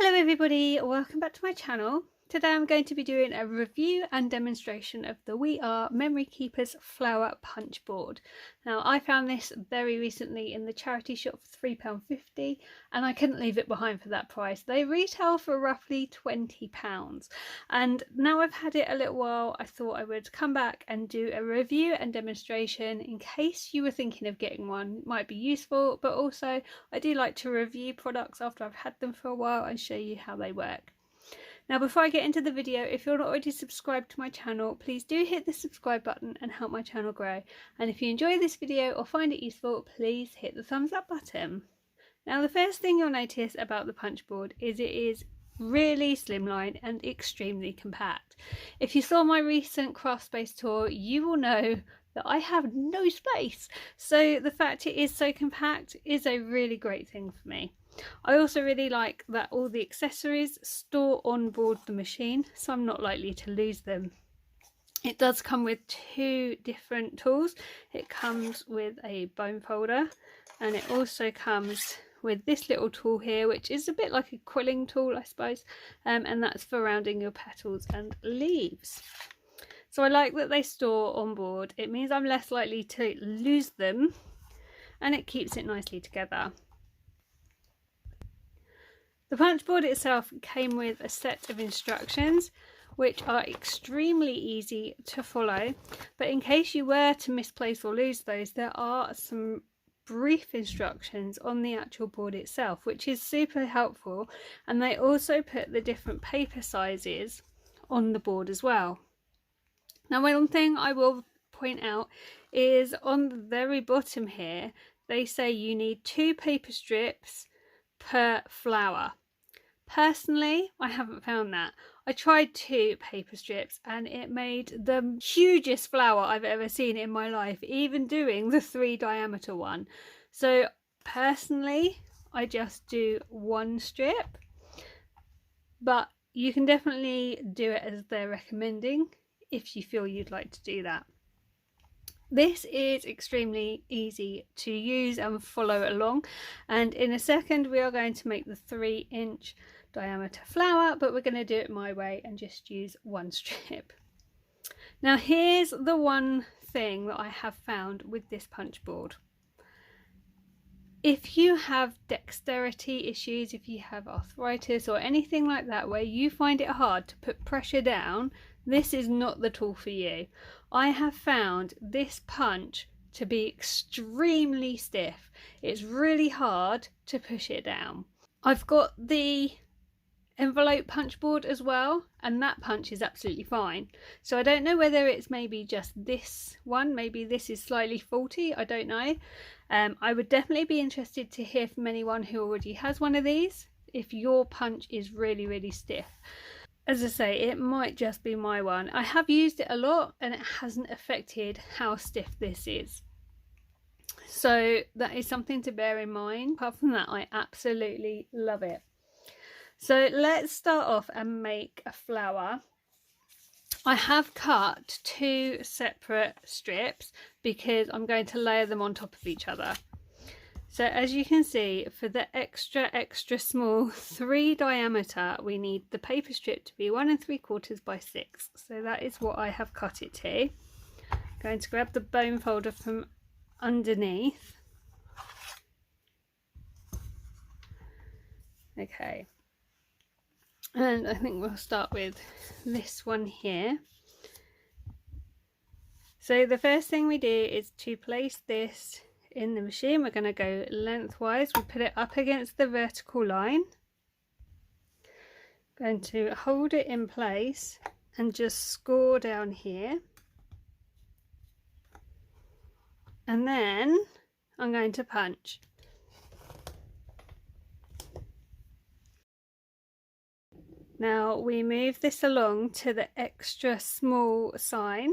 Hello everybody, welcome back to my channel. Today I'm going to be doing a review and demonstration of the We Are Memory Keepers flower punch board. Now I found this very recently in the charity shop for £3.50 and I couldn't leave it behind for that price. They retail for roughly £20 and now I've had it a little while. I thought I would come back and do a review and demonstration in case you were thinking of getting one. It might be useful, but also I do like to review products after I've had them for a while and show you how they work. Now before I get into the video, if you're not already subscribed to my channel, please do hit the subscribe button and help my channel grow. And if you enjoy this video or find it useful, please hit the thumbs up button. Now the first thing you'll notice about the punch board is it is really slimline and extremely compact. If you saw my recent craft space tour, you will know that I have no space. So the fact it is so compact is a really great thing for me. I also really like that all the accessories store on board the machine, so I'm not likely to lose them. It does come with two different tools. It comes with a bone folder and it also comes with this little tool here, which is a bit like a quilling tool, I suppose, and that's for rounding your petals and leaves. So I like that they store on board. It means I'm less likely to lose them and it keeps it nicely together. The punch board itself came with a set of instructions which are extremely easy to follow, but in case you were to misplace or lose those, there are some brief instructions on the actual board itself, which is super helpful, and they also put the different paper sizes on the board as well. Now one thing I will point out is on the very bottom here they say you need 2 paper strips per flower. Personally, I haven't found that. I tried 2 paper strips and it made the hugest flower I've ever seen in my life, even doing the 3 diameter one. So personally, I just do 1 strip, but you can definitely do it as they're recommending if you feel you'd like to do that. This is extremely easy to use and follow along, and in a second we are going to make the 3-inch diameter flower, but we're going to do it my way and just use 1 strip. Now here's the one thing that I have found with this punch board. If you have dexterity issues, if you have arthritis or anything like that where you find it hard to put pressure down, this is not the tool for you. I have found this punch to be extremely stiff. It's really hard to push it down. I've got the envelope punch board as well, and that punch is absolutely fine. So I don't know whether it's maybe just this one, maybe this is slightly faulty, I don't know. I would definitely be interested to hear from anyone who already has one of these if your punch is really stiff. As I say, it might just be my one. I have used it a lot and it hasn't affected how stiff this is. So that is something to bear in mind. Apart from that, I absolutely love it. So let's start off and make a flower. I have cut 2 separate strips because I'm going to layer them on top of each other. So as you can see, for the extra small 3 diameter, we need the paper strip to be 1 3/4 by 6. So that is what I have cut it to. I'm going to grab the bone folder from underneath. Okay. And I think we'll start with this one here. So the first thing we do is to place this in the machine. We're going to go lengthwise. We put it up against the vertical line. Going to hold it in place and just score down here. And then I'm going to punch. Now we move this along to the extra small sign.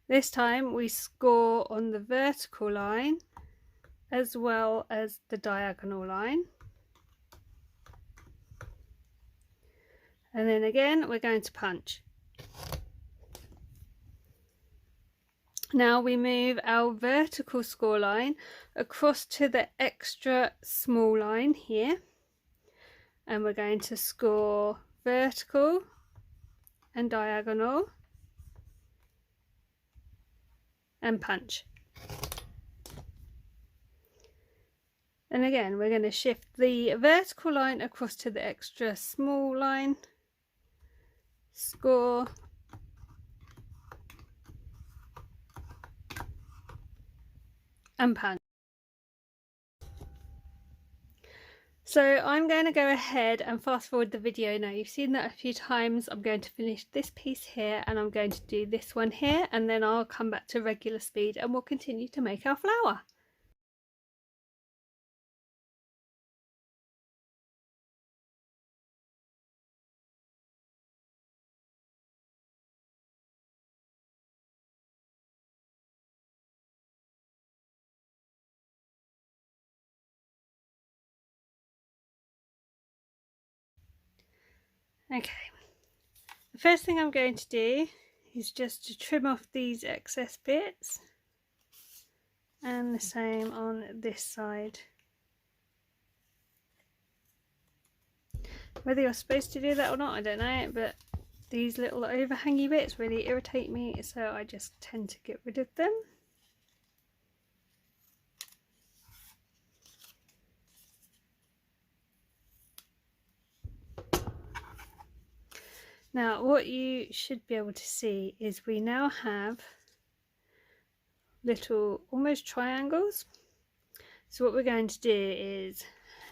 This time we score on the vertical line as well as the diagonal line. And then again we're going to punch. Now we move our vertical score line across to the extra small line here. and we're going to score vertical and diagonal and punch. And again, we're going to shift the vertical line across to the extra small line, score, and punch. So I'm going to go ahead and fast forward the video now. You've seen that a few times. I'm going to finish this piece here and I'm going to do this one here, and then I'll come back to regular speed and we'll continue to make our flower. Okay, the first thing I'm going to do is just to trim off these excess bits, and the same on this side. Whether you're supposed to do that or not, I don't know, but these little overhangy bits really irritate me, so I just tend to get rid of them. Now what you should be able to see is we now have little almost triangles. So what we're going to do is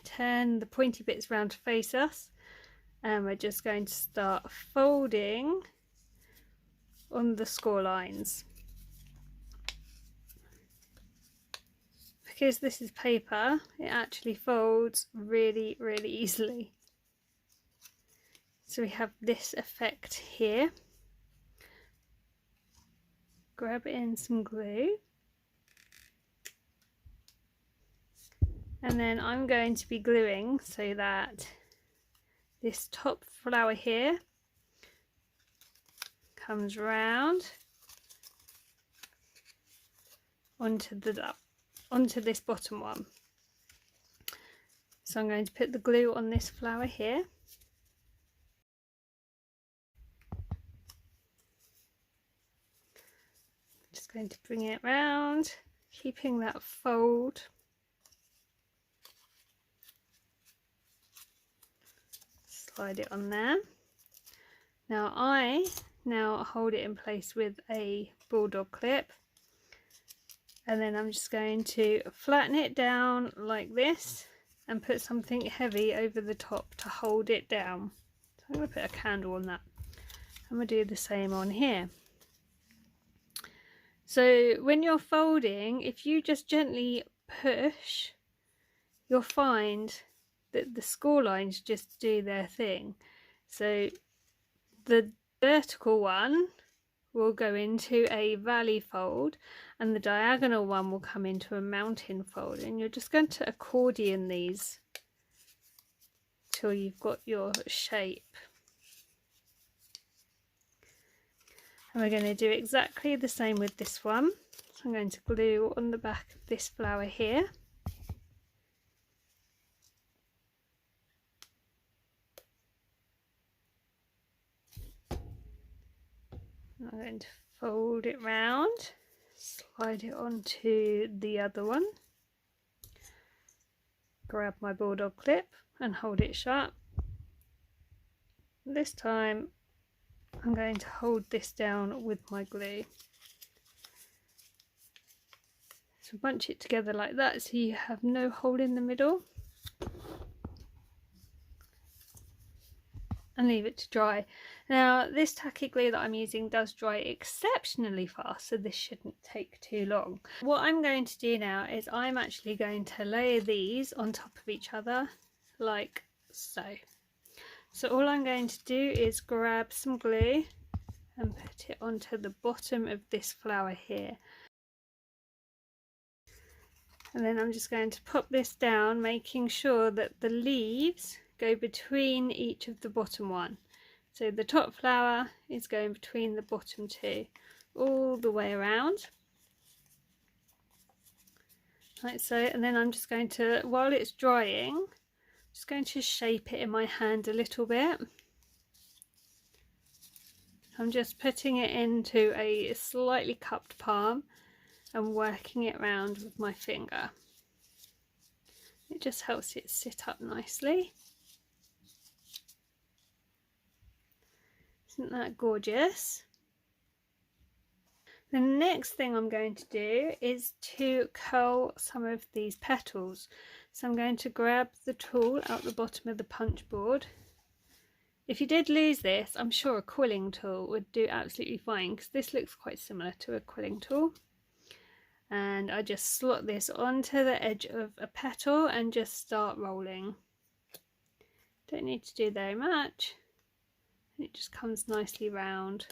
turn the pointy bits round to face us, and we're just going to start folding on the score lines. Because this is paper, it actually folds really easily. So we have this effect here. Grab in some glue, and then I'm going to be gluing so that this top flower here comes round onto this bottom one. So I'm going to put the glue on this flower here. Just going to bring it round, keeping that fold. Slide it on there. Now I hold it in place with a bulldog clip, and then I'm just going to flatten it down like this and put something heavy over the top to hold it down. So I'm going to put a candle on that. I'm going to do the same on here. So when you're folding, if you just gently push, you'll find that the score lines just do their thing. So the vertical one will go into a valley fold, and the diagonal one will come into a mountain fold, and you're just going to accordion these till you've got your shape. And we're going to do exactly the same with this one. So I'm going to glue on the back of this flower here. I'm going to fold it round, slide it onto the other one, grab my bulldog clip and hold it shut. This time I'm going to hold this down with my glue. So bunch it together like that so you have no hole in the middle, and leave it to dry. Now this tacky glue that I'm using does dry exceptionally fast, so this shouldn't take too long. What I'm going to do now is I'm actually going to layer these on top of each other like so. So all I'm going to do is grab some glue and put it onto the bottom of this flower here. And then I'm just going to pop this down, making sure that the leaves go between each of the bottom one. So the top flower is going between the bottom two, all the way around. Like so, and then I'm just going to, while it's drying, Just going to shape it in my hand a little bit. I'm just putting it into a slightly cupped palm and working it around with my finger. It just helps it sit up nicely. Isn't that gorgeous? The next thing I'm going to do is to curl some of these petals. So I'm going to grab the tool out the bottom of the punch board. If you did lose this, I'm sure a quilling tool would do absolutely fine, because this looks quite similar to a quilling tool. And I just slot this onto the edge of a petal and just start rolling. Don't need to do very much. It just comes nicely round.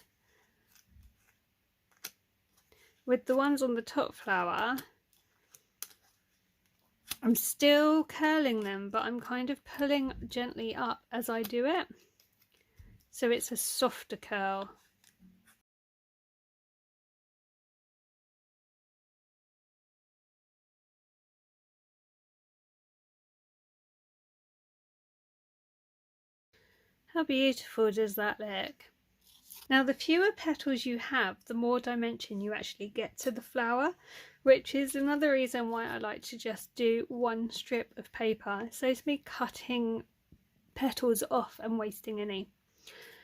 With the ones on the top flower, I'm still curling them, but I'm kind of pulling gently up as I do it, so it's a softer curl. How beautiful does that look? Now, the fewer petals you have, the more dimension you actually get to the flower, which is another reason why I like to just do one strip of paper. It saves me cutting petals off and wasting any.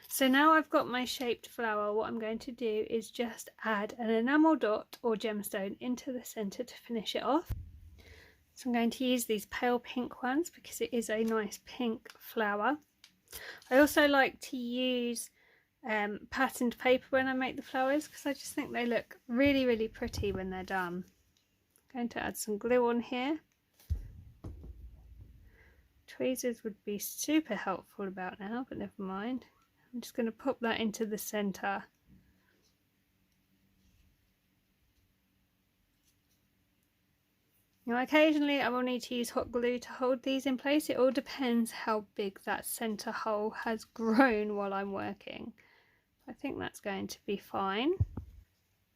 So now I've got my shaped flower, what I'm going to do is just add an enamel dot or gemstone into the centre to finish it off. So I'm going to use these pale pink ones because it is a nice pink flower. I also like to use patterned paper when I make the flowers, because I just think they look really, really pretty when they're done. I'm going to add some glue on here. Tweezers would be super helpful about now, but never mind. I'm just going to pop that into the centre. Now, occasionally I will need to use hot glue to hold these in place. It all depends how big that centre hole has grown while I'm working. I think that's going to be fine.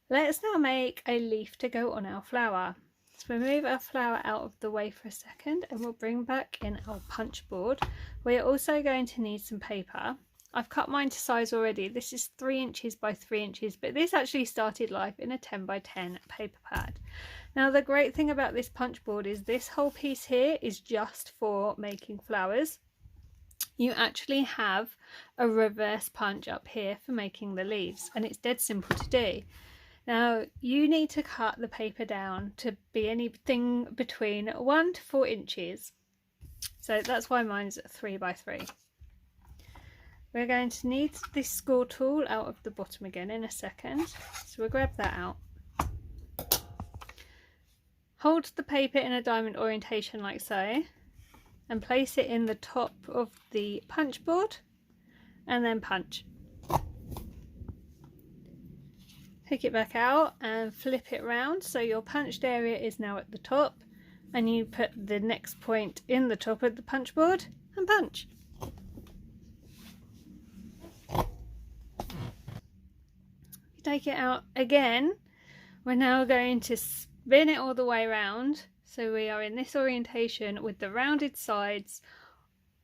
Let's now make a leaf to go on our flower. So we'll move our flower out of the way for a second and we'll bring back in our punch board. We're also going to need some paper. I've cut mine to size already. This is 3 inches by 3 inches, but this actually started life in a 10 by 10 paper pad. Now, the great thing about this punch board is this whole piece here is just for making flowers. You actually have a reverse punch up here for making the leaves, and it's dead simple to do. Now, you need to cut the paper down to be anything between 1 to 4 inches. So that's why mine's 3 by 3. We're going to need this score tool out of the bottom again in a second. So we'll grab that out. Hold the paper in a diamond orientation like so, and place it in the top of the punch board, and then punch. Pick it back out and flip it round so your punched area is now at the top, and you put the next point in the top of the punch board and punch. Take it out again. We're now going to spin it all the way around, so we are in this orientation with the rounded sides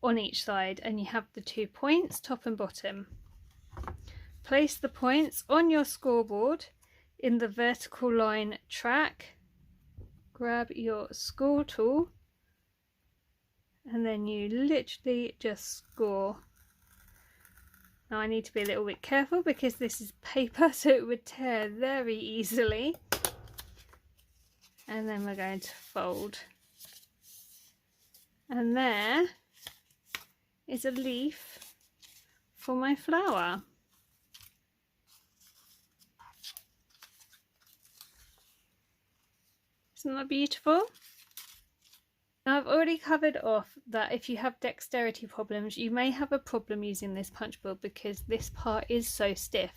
on each side, and you have the 2 points, top and bottom. Place the points on your scoreboard in the vertical line track. Grab your score tool and then you literally just score. Now, I need to be a little bit careful because this is paper, so it would tear very easily. And then we're going to fold. And there is a leaf for my flower. Isn't that beautiful? Now, I've already covered off that if you have dexterity problems, you may have a problem using this punch board because this part is so stiff.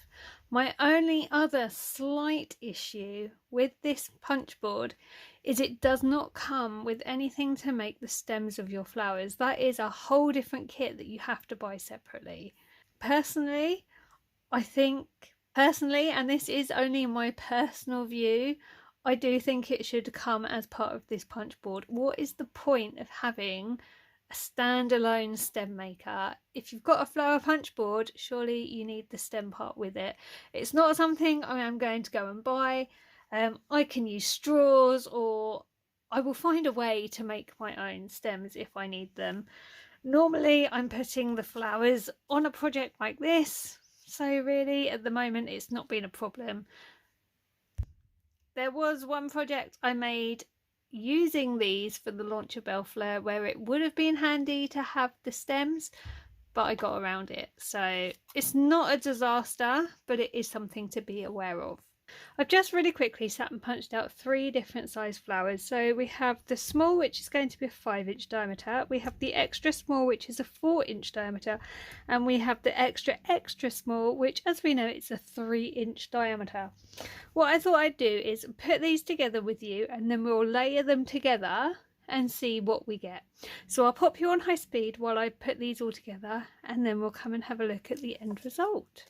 My only other slight issue with this punch board is it does not come with anything to make the stems of your flowers. That is a whole different kit that you have to buy separately. Personally, and this is only my personal view, I do think it should come as part of this punch board. What is the point of having a standalone stem maker. If you've got a flower punch board, surely you need the stem part with it. It's not something I am going to go and buy. I can use straws, or I will find a way to make my own stems if I need them. Normally I'm putting the flowers on a project like this, so really at the moment it's not been a problem. There was one project I made using these for the launcher bellflower where it would have been handy to have the stems, but I got around it. So it's not a disaster, but it is something to be aware of. I've just really quickly sat and punched out 3 different size flowers. So we have the small, which is going to be a 5-inch diameter. We have the extra small, which is a 4-inch diameter. And we have the extra extra small, which, as we know, it's a 3-inch diameter. What I thought I'd do is put these together with you, and then we'll layer them together and see what we get. So I'll pop you on high speed while I put these all together, and then we'll come and have a look at the end result.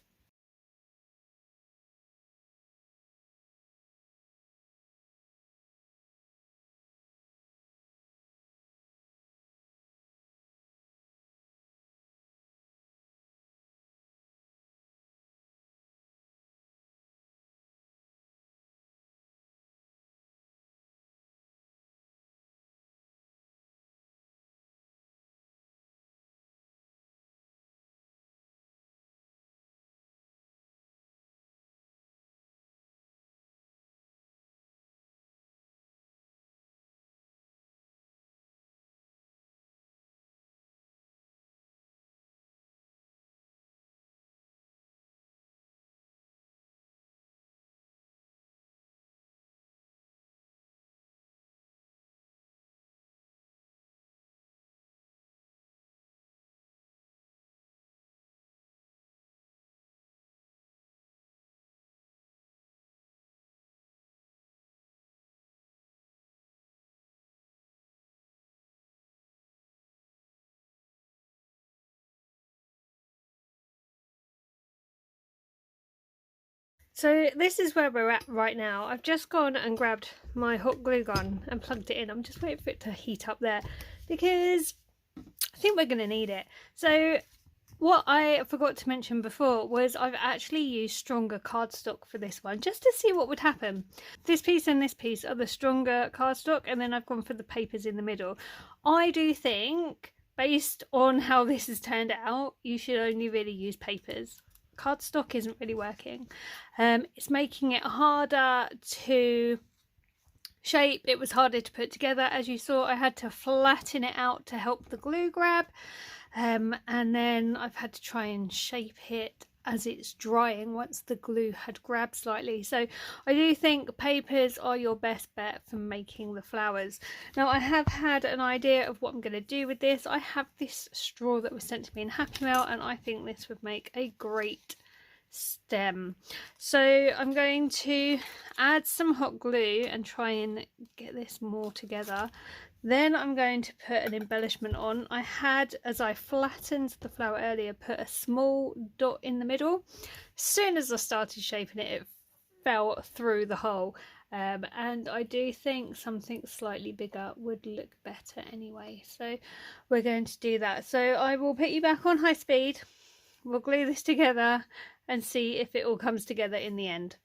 So this is where we're at right now. I've just gone and grabbed my hot glue gun and plugged it in. I'm just waiting for it to heat up there because I think we're going to need it. So what I forgot to mention before was I've actually used stronger cardstock for this one, just to see what would happen. This piece and this piece are the stronger cardstock, and then I've gone for the papers in the middle. I do think, based on how this has turned out, you should only really use papers. Cardstock isn't really working. It's making it harder to shape. It was harder to put together. As you saw, I had to flatten it out to help the glue grab, and then I've had to try and shape it as it's drying once the glue had grabbed slightly. So I do think papers are your best bet for making the flowers. Now I have had an idea of what I'm going to do with this. I have this straw that was sent to me in Happy Mail, and I think this would make a great stem. So I'm going to add some hot glue and try and get this more together. Then I'm going to put an embellishment on. I had, as I flattened the flower earlier, put a small dot in the middle. As soon as I started shaping it, it fell through the hole. And I do think something slightly bigger would look better anyway. So we're going to do that. So I will put you back on high speed. We'll glue this together and see if it all comes together in the end.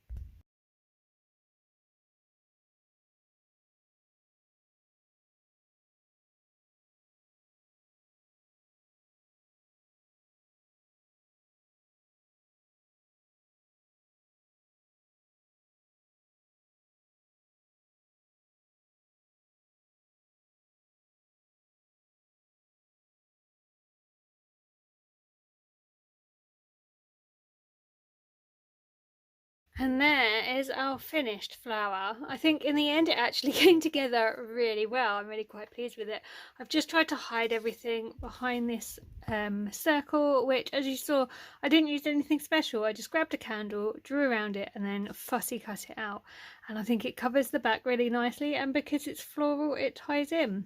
And there is our finished flower. I think in the end it actually came together really well. I'm really quite pleased with it. I've just tried to hide everything behind this circle, which, as you saw, I didn't use anything special. I just grabbed a candle, drew around it, and then fussy cut it out. And I think it covers the back really nicely, and because it's floral, it ties in.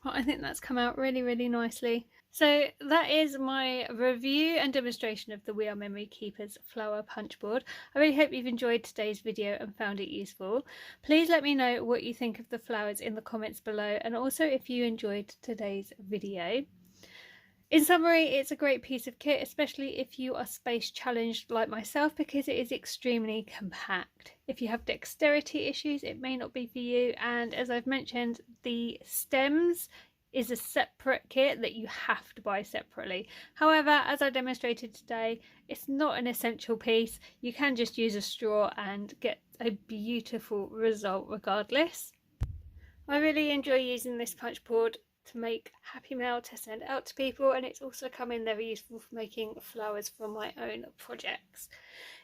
Well, I think that's come out really, really nicely. So that is my review and demonstration of the We Are Memory Keepers flower punch board. I really hope you've enjoyed today's video and found it useful. Please let me know what you think of the flowers in the comments below, and also if you enjoyed today's video. In summary, it's a great piece of kit, especially if you are space challenged like myself, because it is extremely compact. If you have dexterity issues, it may not be for you, and as I've mentioned, the stems is a separate kit that you have to buy separately. However, as I demonstrated today, it's not an essential piece. You can just use a straw and get a beautiful result regardless. I really enjoy using this punch board to make happy mail to send out to people, and it's also come in very useful for making flowers for my own projects.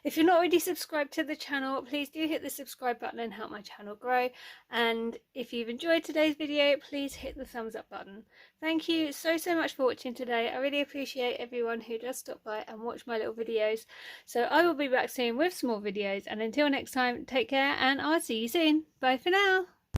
If you're not already subscribed to the channel, please do hit the subscribe button and help my channel grow, and if you've enjoyed today's video, please hit the thumbs up button. Thank you so much for watching today. I really appreciate everyone who does stop by and watch my little videos. So I will be back soon with some more videos, and until next time, take care and I'll see you soon. Bye for now.